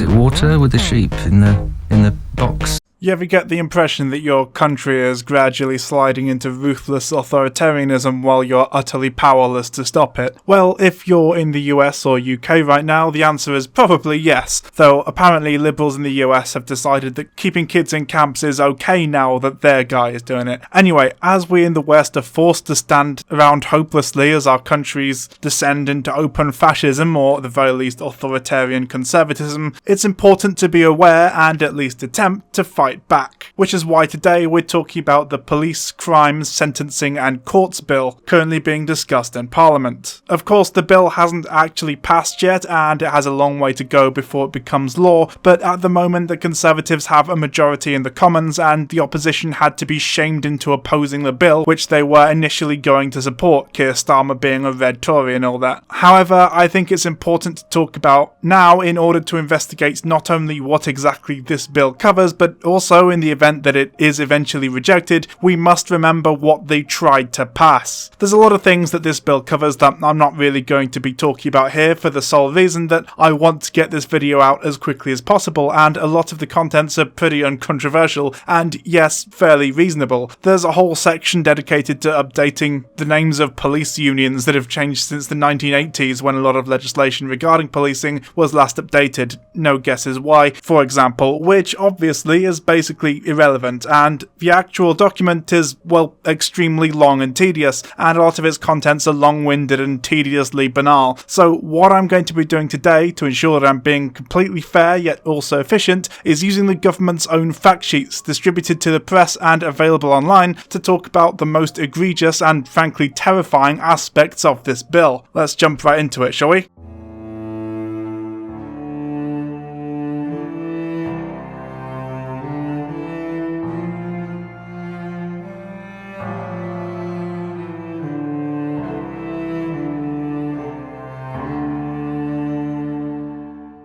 it water with the sheep in the box? You ever get the impression that your country is gradually sliding into ruthless authoritarianism while you're utterly powerless to stop it? Well, if you're in the US or UK right now, the answer is probably yes, though apparently liberals in the US have decided that keeping kids in camps is okay now that their guy is doing it. Anyway, as we in the West are forced to stand around hopelessly as our countries descend into open fascism, or at the very least authoritarian conservatism, it's important to be aware and at least attempt to fight back, which is why today we're talking about the Police, Crimes, Sentencing and Courts Bill currently being discussed in Parliament. Of course, the bill hasn't actually passed yet and it has a long way to go before it becomes law, but at the moment the Conservatives have a majority in the Commons and the opposition had to be shamed into opposing the bill, which they were initially going to support, Keir Starmer being a red Tory and all that. However, I think it's important to talk about now in order to investigate not only what exactly this bill covers, but also, in the event that it is eventually rejected, we must remember what they tried to pass. There's a lot of things that this bill covers that I'm not really going to be talking about here for the sole reason that I want to get this video out as quickly as possible, and a lot of the contents are pretty uncontroversial and, yes, fairly reasonable. There's a whole section dedicated to updating the names of police unions that have changed since the 1980s when a lot of legislation regarding policing was last updated. No guesses why, for example, which obviously is basically irrelevant, and the actual document is, well, extremely long and tedious, and a lot of its contents are long-winded and tediously banal. So what I'm going to be doing today to ensure that I'm being completely fair yet also efficient is using the government's own fact sheets distributed to the press and available online to talk about the most egregious and frankly terrifying aspects of this bill. Let's jump right into it, shall we?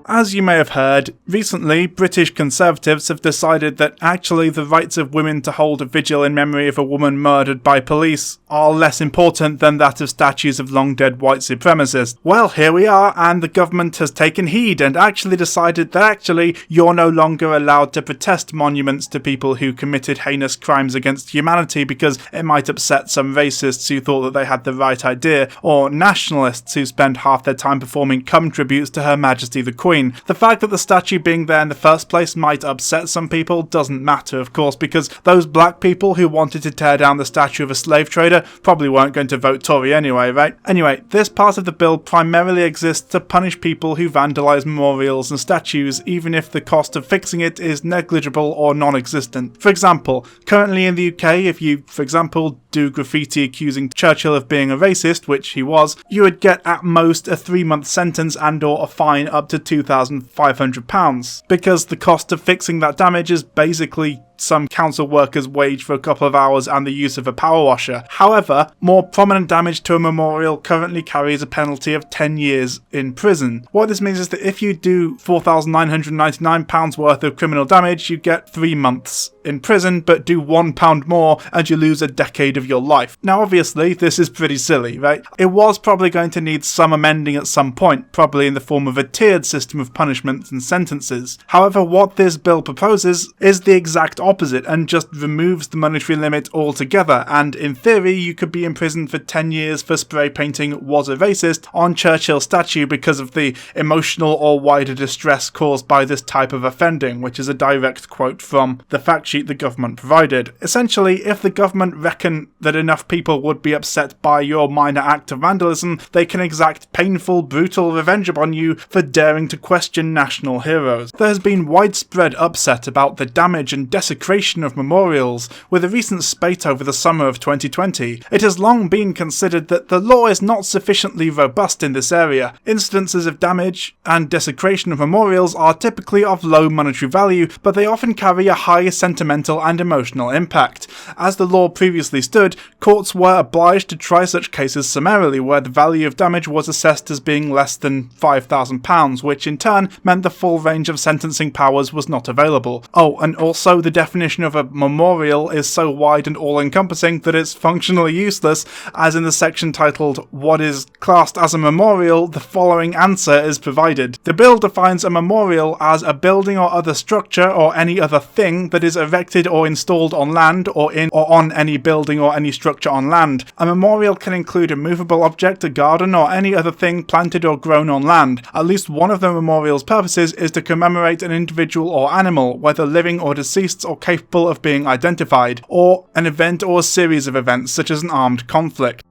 As you may have heard, recently British Conservatives have decided that actually the rights of women to hold a vigil in memory of a woman murdered by police are less important than that of statues of long-dead white supremacists. Well, here we are, and the government has taken heed and actually decided that actually you're no longer allowed to protest monuments to people who committed heinous crimes against humanity because it might upset some racists who thought that they had the right idea, or nationalists who spend half their time performing cum tributes to Her Majesty the Queen. The fact that the statue being there in the first place might upset some people doesn't matter, of course, because those black people who wanted to tear down the statue of a slave trader probably weren't going to vote Tory anyway, right? Anyway, this part of the bill primarily exists to punish people who vandalise memorials and statues, even if the cost of fixing it is negligible or non-existent. For example, currently in the UK, if you, for example, do graffiti accusing Churchill of being a racist, which he was, you would get at most a 3-month sentence and or a fine up to £2,500, because the cost of fixing that damage is basically some council worker's wage for a couple of hours and the use of a power washer. However, more prominent damage to a memorial currently carries a penalty of 10 years in prison. What this means is that if you do £4,999 worth of criminal damage, you get 3 months in prison, but do £1 more and you lose a decade of your life. Now obviously this is pretty silly, right? It was probably going to need some amending at some point, probably in the form of a tiered system of punishments and sentences. However, what this bill proposes is the exact opposite and just removes the monetary limit altogether, and in theory you could be imprisoned for 10 years for spray painting "was a racist" on Churchill's statue because of the emotional or wider distress caused by this type of offending, which is a direct quote from the fact sheet the government provided. Essentially, if the government reckon that enough people would be upset by your minor act of vandalism, they can exact painful, brutal revenge upon you for daring to question national heroes. There has been widespread upset about the damage and desecration of memorials, with a recent spate over the summer of 2020. It has long been considered that the law is not sufficiently robust in this area. Incidences of damage and desecration of memorials are typically of low monetary value, but they often carry a high sentimental and emotional impact. As the law previously stood, courts were obliged to try such cases summarily where the value of damage was assessed as being less than £5,000, which in turn meant the full range of sentencing powers was not available. Oh, and also the definition of a memorial is so wide and all-encompassing that it's functionally useless, as in the section titled "What is classed as a memorial?" the following answer is provided. The bill defines a memorial as a building or other structure or any other thing that is erected or installed on land or in or on any building or any structure on land. A memorial can include a movable object, a garden, or any other thing planted or grown on land. At least one of the memorial's purposes is to commemorate an individual or animal, whether living or deceased or capable of being identified, or an event or a series of events such as an armed conflict.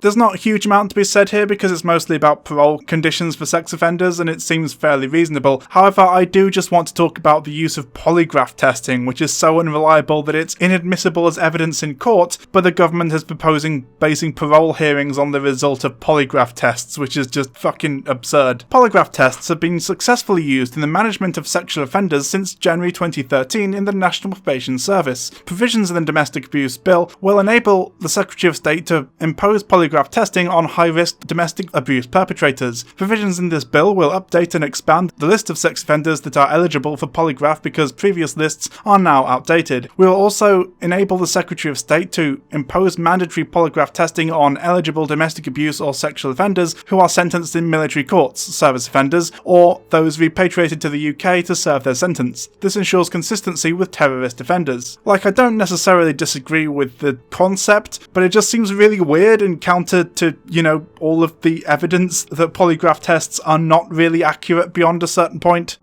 There's not a huge amount to be said here because it's mostly about parole conditions for sex offenders and it seems fairly reasonable. However, I do just want to talk about the use of polygraph testing, which is so unreliable that it's inadmissible as evidence in court, but the government is proposing basing parole hearings on the result of polygraph tests, which is just fucking absurd. Polygraph tests have been successfully used in the management of sexual offenders since January 2013 in the National Probation Service. Provisions in the Domestic Abuse Bill will enable the Secretary of State to impose polygraph testing on high-risk domestic abuse perpetrators. Provisions in this bill will update and expand the list of sex offenders that are eligible for polygraph because previous lists are now outdated. We will also enable the Secretary of State to impose mandatory polygraph testing on eligible domestic abuse or sexual offenders who are sentenced in military courts, service offenders, or those repatriated to the UK to serve their sentence. This ensures consistency with terrorist offenders. I don't necessarily disagree with the concept, but it just seems really weird and counter to, all of the evidence that polygraph tests are not really accurate beyond a certain point.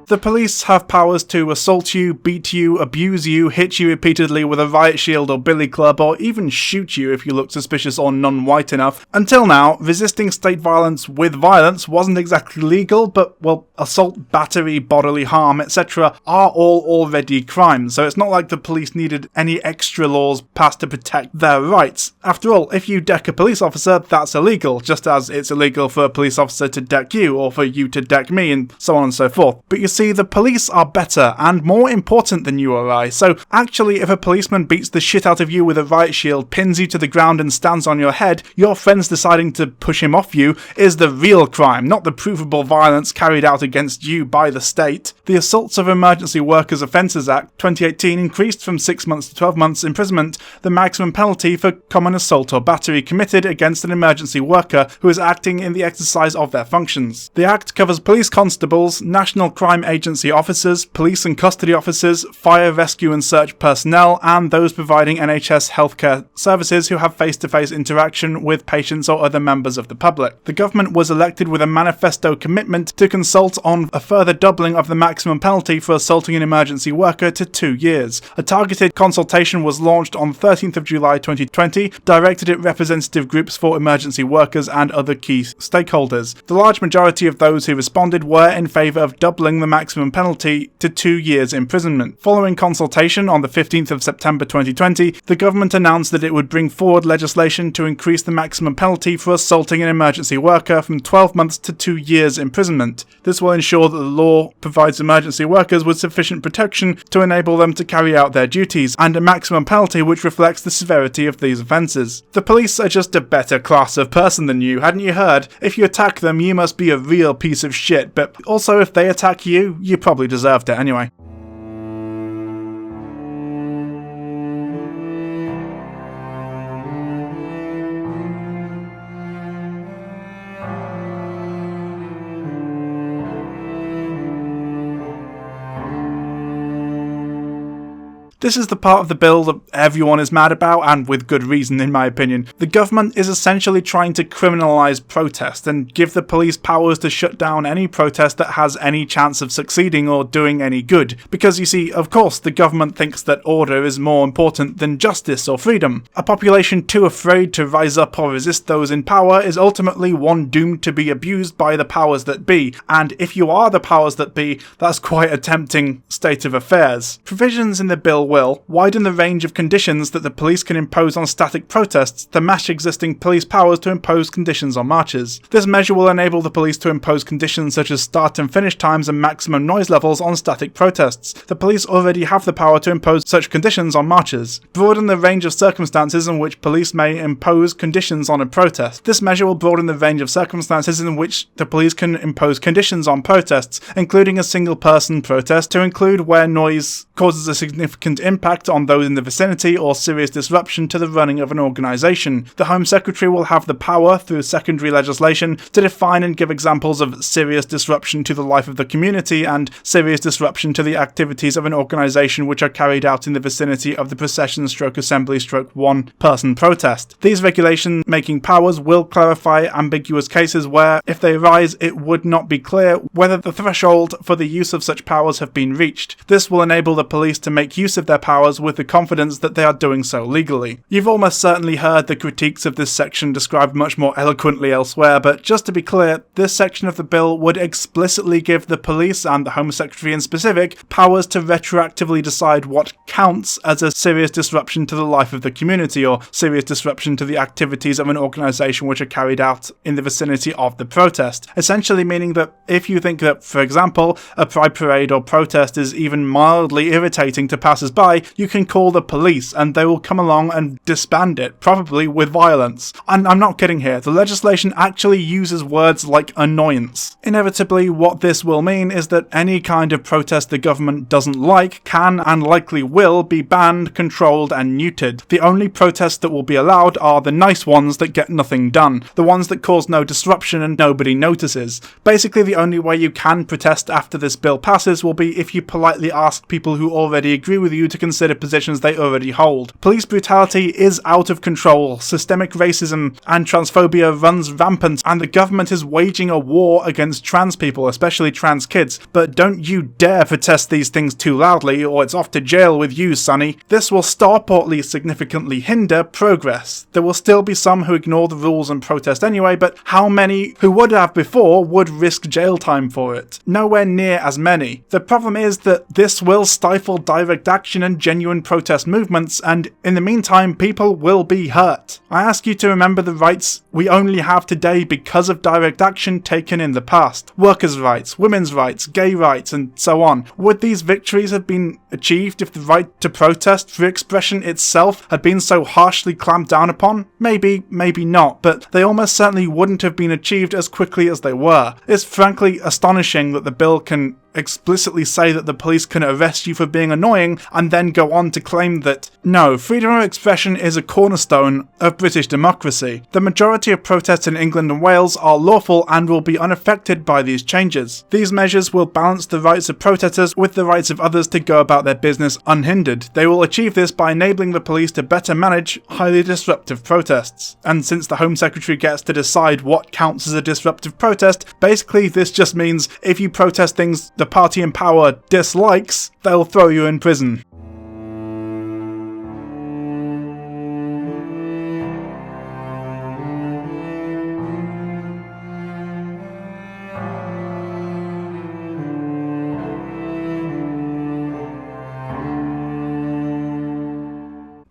The police have powers to assault you, beat you, abuse you, hit you repeatedly with a riot shield or billy club, or even shoot you if you look suspicious or non-white enough. Until now, resisting state violence with violence wasn't exactly legal, but, assault, battery, bodily harm, etc. are all already crimes, so it's not like the police needed any extra laws passed to protect their rights. After all, if you deck a police officer, that's illegal, just as it's illegal for a police officer to deck you, or for you to deck me, and so on and so forth. But you see, the police are better and more important than you or I, so actually if a policeman beats the shit out of you with a riot shield, pins you to the ground and stands on your head, your friends deciding to push him off you is the real crime, not the provable violence carried out against you by the state. The Assaults of Emergency Workers Offences Act 2018 increased from 6 months to 12 months imprisonment the maximum penalty for common assault or battery committed against an emergency worker who is acting in the exercise of their functions. The Act covers police constables, National Crime Agency officers, police and custody officers, fire, rescue and search personnel, and those providing NHS healthcare services who have face-to-face interaction with patients or other members of the public. The government was elected with a manifesto commitment to consult on a further doubling of the maximum penalty for assaulting an emergency worker to 2 years. A targeted consultation was launched on 13th of July 2020, directed at representative groups for emergency workers and other key stakeholders. The large majority of those who responded were in favour of doubling the maximum penalty to 2 years imprisonment. Following consultation on the 15th of September 2020, the government announced that it would bring forward legislation to increase the maximum penalty for assaulting an emergency worker from 12 months to 2 years imprisonment. This will ensure that the law provides emergency workers with sufficient protection to enable them to carry out their duties, and a maximum penalty which reflects the severity of these offences. The police are just a better class of person than you, hadn't you heard? If you attack them, you must be a real piece of shit, but also if they attack you, you probably deserved it anyway. This is the part of the bill that everyone is mad about, and with good reason in my opinion. The government is essentially trying to criminalise protest and give the police powers to shut down any protest that has any chance of succeeding or doing any good. Because you see, of course, the government thinks that order is more important than justice or freedom. A population too afraid to rise up or resist those in power is ultimately one doomed to be abused by the powers that be, and if you are the powers that be, that's quite a tempting state of affairs. Provisions in the bill will widen the range of conditions that the police can impose on static protests to match existing police powers to impose conditions on marches. This measure will enable the police to impose conditions such as start and finish times and maximum noise levels on static protests. The police already have the power to impose such conditions on marches. Broaden the range of circumstances in which police may impose conditions on a protest. This measure will broaden the range of circumstances in which the police can impose conditions on protests, including a single-person protest, to include where noise causes a significant impact on those in the vicinity or serious disruption to the running of an organisation. The Home Secretary will have the power, through secondary legislation, to define and give examples of serious disruption to the life of the community and serious disruption to the activities of an organisation which are carried out in the vicinity of the procession/assembly/one-person protest. These regulation-making powers will clarify ambiguous cases where, if they arise, it would not be clear whether the threshold for the use of such powers have been reached. This will enable the police to make use of their powers with the confidence that they are doing so legally. You've almost certainly heard the critiques of this section described much more eloquently elsewhere, but just to be clear, this section of the bill would explicitly give the police, and the Home Secretary in specific, powers to retroactively decide what counts as a serious disruption to the life of the community or serious disruption to the activities of an organisation which are carried out in the vicinity of the protest. Essentially meaning that if you think that, for example, a pride parade or protest is even mildly irritating to passers-by, you can call the police and they will come along and disband it, probably with violence. And I'm not kidding here, the legislation actually uses words like annoyance. Inevitably, what this will mean is that any kind of protest the government doesn't like can and likely will be banned, controlled and neutered. The only protests that will be allowed are the nice ones that get nothing done, the ones that cause no disruption and nobody notices. Basically, the only way you can protest after this bill passes will be if you politely ask people who already agree with you to consider positions they already hold. Police brutality is out of control, systemic racism and transphobia runs rampant, and the government is waging a war against trans people, especially trans kids. But don't you dare protest these things too loudly, or it's off to jail with you, sonny. This will stop, or at least significantly hinder, progress. There will still be some who ignore the rules and protest anyway, but how many who would have before would risk jail time for it? Nowhere near as many. The problem is that this will stifle direct action and genuine protest movements, and in the meantime, people will be hurt. I ask you to remember the rights we only have today because of direct action taken in the past. Workers' rights, women's rights, gay rights, and so on. Would these victories have been achieved if the right to protest, free expression itself, had been so harshly clamped down upon? Maybe, maybe not, but they almost certainly wouldn't have been achieved as quickly as they were. It's frankly astonishing that the bill can explicitly say that the police can arrest you for being annoying and then go on to claim that, no, freedom of expression is a cornerstone of British democracy. The majority of protests in England and Wales are lawful and will be unaffected by these changes. These measures will balance the rights of protesters with the rights of others to go about their business unhindered. They will achieve this by enabling the police to better manage highly disruptive protests. And since the Home Secretary gets to decide what counts as a disruptive protest, basically this just means if you protest things the party in power dislikes, they'll throw you in prison.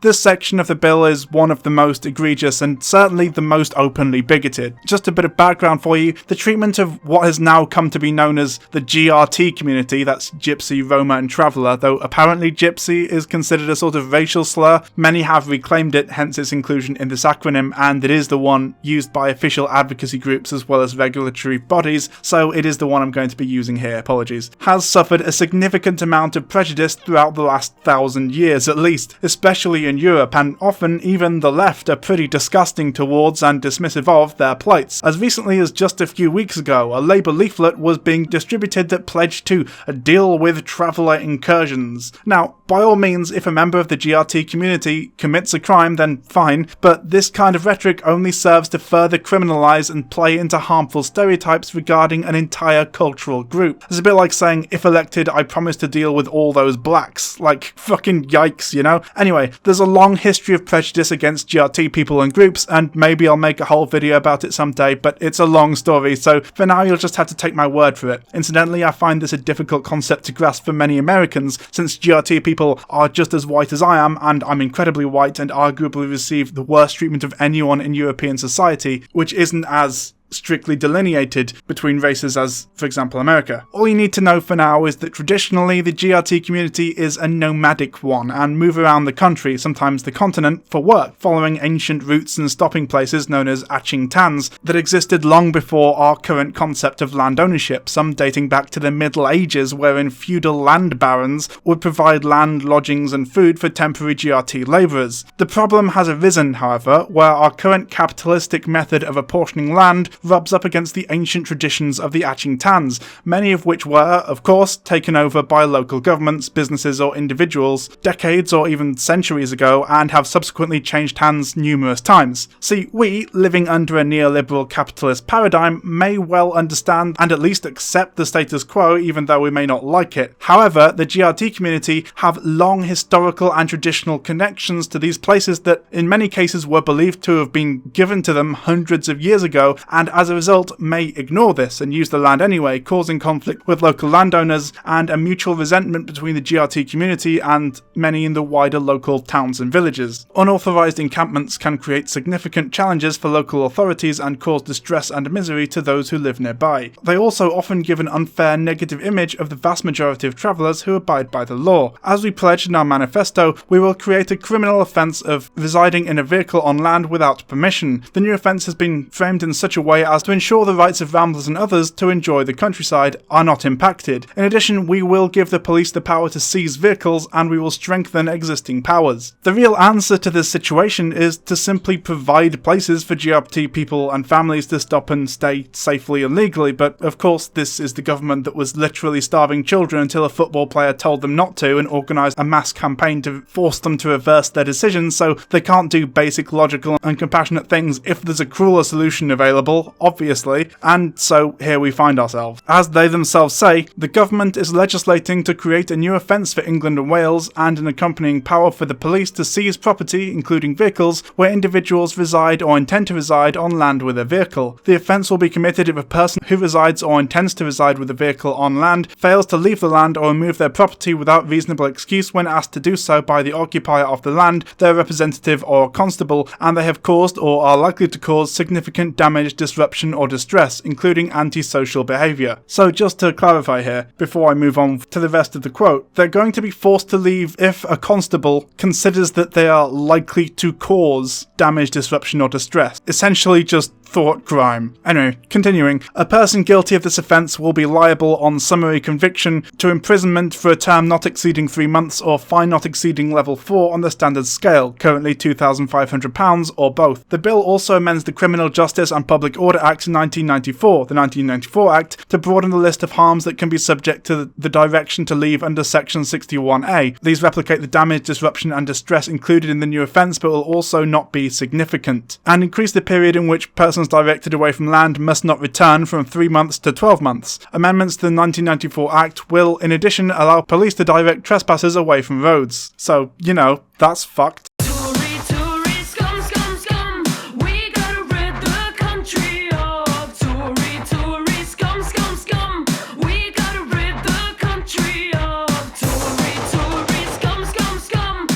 This section of the bill is one of the most egregious and certainly the most openly bigoted. Just a bit of background for you, the treatment of what has now come to be known as the GRT community, that's Gypsy, Roma and Traveller, though apparently Gypsy is considered a sort of racial slur. Many have reclaimed it, hence its inclusion in this acronym, and it is the one used by official advocacy groups as well as regulatory bodies, so it is the one I'm going to be using here, apologies. Has suffered a significant amount of prejudice throughout the last 1,000 years at least, especially in in Europe, and often even the left are pretty disgusting towards and dismissive of their plights. As recently as just a few weeks ago, a Labour leaflet was being distributed that pledged to deal with traveller incursions. Now, by all means, if a member of the GRT community commits a crime, then fine, but this kind of rhetoric only serves to further criminalise and play into harmful stereotypes regarding an entire cultural group. It's a bit like saying, if elected, I promise to deal with all those blacks. Like, fucking yikes, you know? Anyway, there's a long history of prejudice against GRT people and groups, and maybe I'll make a whole video about it someday, but it's a long story, so for now you'll just have to take my word for it. Incidentally, I find this a difficult concept to grasp for many Americans, since GRT people are just as white as I am, and I'm incredibly white and arguably receive the worst treatment of anyone in European society, which isn't as strictly delineated between races as, for example, America. All you need to know for now is that traditionally the GRT community is a nomadic one and move around the country, sometimes the continent, for work, following ancient routes and stopping places known as aching tans that existed long before our current concept of land ownership, some dating back to the Middle Ages, wherein feudal land barons would provide land, lodgings and food for temporary GRT labourers. The problem has arisen, however, where our current capitalistic method of apportioning land rubs up against the ancient traditions of the aching tans, many of which were, of course, taken over by local governments, businesses or individuals decades or even centuries ago, and have subsequently changed hands numerous times. See, we, living under a neoliberal capitalist paradigm, may well understand and at least accept the status quo even though we may not like it. However, the GRT community have long historical and traditional connections to these places that in many cases were believed to have been given to them hundreds of years ago, and as a result may ignore this and use the land anyway, causing conflict with local landowners and a mutual resentment between the GRT community and many in the wider local towns and villages. Unauthorised encampments can create significant challenges for local authorities and cause distress and misery to those who live nearby. They also often give an unfair negative image of the vast majority of travellers who abide by the law. As we pledged in our manifesto, we will create a criminal offence of residing in a vehicle on land without permission. The new offence has been framed in such a way as to ensure the rights of ramblers and others to enjoy the countryside are not impacted. In addition, we will give the police the power to seize vehicles, and we will strengthen existing powers. The real answer to this situation is to simply provide places for GRT people and families to stop and stay safely and legally, but of course this is the government that was literally starving children until a football player told them not to and organised a mass campaign to force them to reverse their decisions, so they can't do basic logical and compassionate things if there's a crueler solution available, obviously, and so here we find ourselves. As they themselves say, the government is legislating to create a new offence for England and Wales and an accompanying power for the police to seize property, including vehicles, where individuals reside or intend to reside on land with a vehicle. The offence will be committed if a person who resides or intends to reside with a vehicle on land fails to leave the land or remove their property without reasonable excuse when asked to do so by the occupier of the land, their representative or constable, and they have caused or are likely to cause significant damage, disruption or distress, including antisocial behaviour. So just to clarify here, before I move on to the rest of the quote, they're going to be forced to leave if a constable considers that they are likely to cause damage, disruption or distress. Essentially just thought crime. Anyway, continuing. A person guilty of this offence will be liable on summary conviction to imprisonment for a term not exceeding 3 months or fine not exceeding level 4 on the standard scale, currently £2,500 or both. The bill also amends the Criminal Justice and Public Order Act 1994, the 1994 Act, to broaden the list of harms that can be subject to the direction to leave under section 61A. These replicate the damage, disruption and distress included in the new offence but will also not be significant, and increase the period in which persons directed away from land must not return from 3 months to 12 months. Amendments to the 1994 Act will, in addition, allow police to direct trespassers away from roads. So, you know, that's fucked.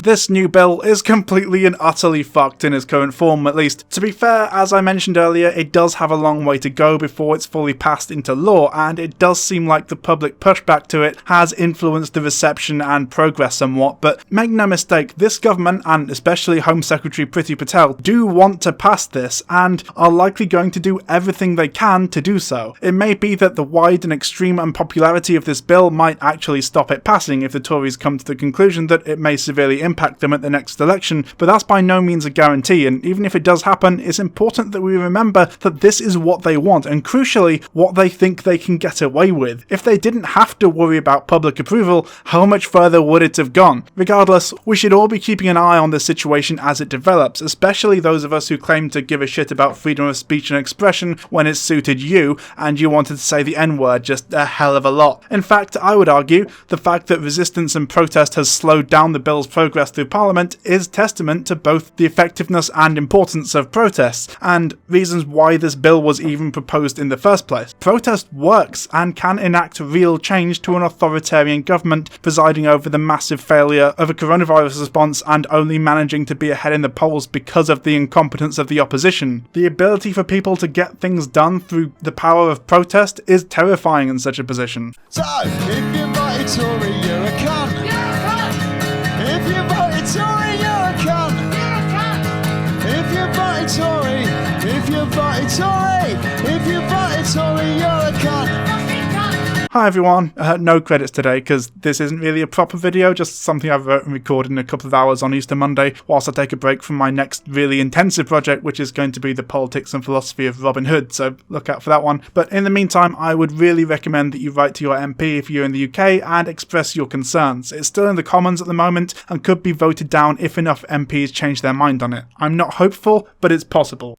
This new bill is completely and utterly fucked in its current form, at least. To be fair, as I mentioned earlier, it does have a long way to go before it's fully passed into law, and it does seem like the public pushback to it has influenced the reception and progress somewhat, but make no mistake, this government, and especially Home Secretary Priti Patel, do want to pass this, and are likely going to do everything they can to do so. It may be that the wide and extreme unpopularity of this bill might actually stop it passing if the Tories come to the conclusion that it may severely impact impact them at the next election, but that's by no means a guarantee, and even if it does happen, it's important that we remember that this is what they want, and crucially, what they think they can get away with. If they didn't have to worry about public approval, how much further would it have gone? Regardless, we should all be keeping an eye on this situation as it develops, especially those of us who claim to give a shit about freedom of speech and expression when it suited you, and you wanted to say the N-word just a hell of a lot. In fact, I would argue the fact that resistance and protest has slowed down the bill's progress through Parliament is testament to both the effectiveness and importance of protests, and reasons why this bill was even proposed in the first place. Protest works and can enact real change to an authoritarian government presiding over the massive failure of a coronavirus response and only managing to be ahead in the polls because of the incompetence of the opposition. The ability for people to get things done through the power of protest is terrifying in such a position. So, if you voted Tory, you're a cunt. You're a cunt. If you voted Tory, you're a cunt. You're a cunt. If you voted Tory, if you voted Tory, if you voted Tory, you're a cunt. Hi everyone, no credits today because this isn't really a proper video, just something I wrote and recorded in a couple of hours on Easter Monday whilst I take a break from my next really intensive project, which is going to be the politics and philosophy of Robin Hood, so look out for that one. But in the meantime, I would really recommend that you write to your MP if you're in the UK and express your concerns. It's still in the Commons at the moment and could be voted down if enough MPs change their mind on it. I'm not hopeful, but it's possible.